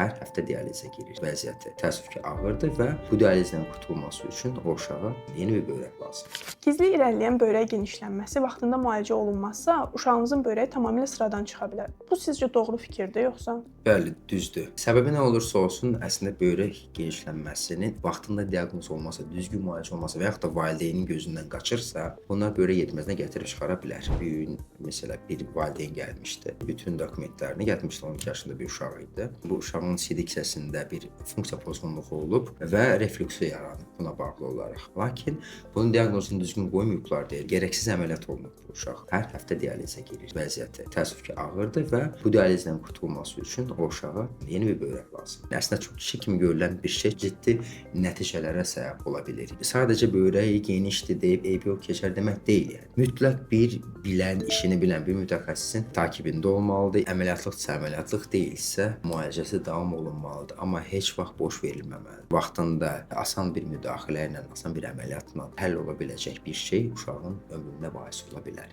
hər həftə dializə girir. Vəziyyəti təəssüf ki, ağırdır və bu dializdən qurtulması üçün o uşağa yeni bir böyrək lazımdır. Gizli irəliləyən böyrək genişlənməsi vaxtında müalicə olunmazsa, uşağınızın böyrəyi tamamilə sıradan çıxa bilər. Bu sizcə doğru fikirdir yoxsa? Bəli, düzdür. Səbəbi nə olursa olsun, əslində böyrək genişlənməsinin vaxtında diaqnoz olmasa, düzgün müalicə olmasa və yaxud da valideynin gözündən qaçırsa, bunlar böyrək yetməzinə gətirib çıxara bilər. Bir gün məsələ bir valideyn gəlmişdi. Bütün dokumentlərini gətirmişdi, 12 yaşında bir uşaq idi. Bu uşağın sidik hissəsində bir funksiya pozğunluğu olub və reflüksü yaranıb buna bağlı olaraq. Lakin bunun diaqnozunu düzgün qoymayıblar deyil. Gərəksiz əməliyyat olunub bu uşaq. Hər həftə dializə girir. Vəziyyəti təəssüf ki, ağırdır və bu dializdən qurtulması üçün o uşağa yeni bir böyrək lazımdır. Əslində çox kişi kimi görülən bir şey ciddi nəticələrə səbəb ola bilir. Sadəcə böyrəyi genişdir deyib eybi yox keçər demək deyil yəni. Mütləq bir bilən, işini bilən bir mütəxəssisin takibində olmalıdır. Əməliyyatlıqsa əməliyyatlıq deyilsə, müalicəsi davam olunmalıdır. Amma heç vaxt boş verilməməlidir. Vaxtında asan bir müdaxilə ilə, asan bir əməliyyatla həll ola biləcək bir şey uşağın ömrünə bais ola bilər.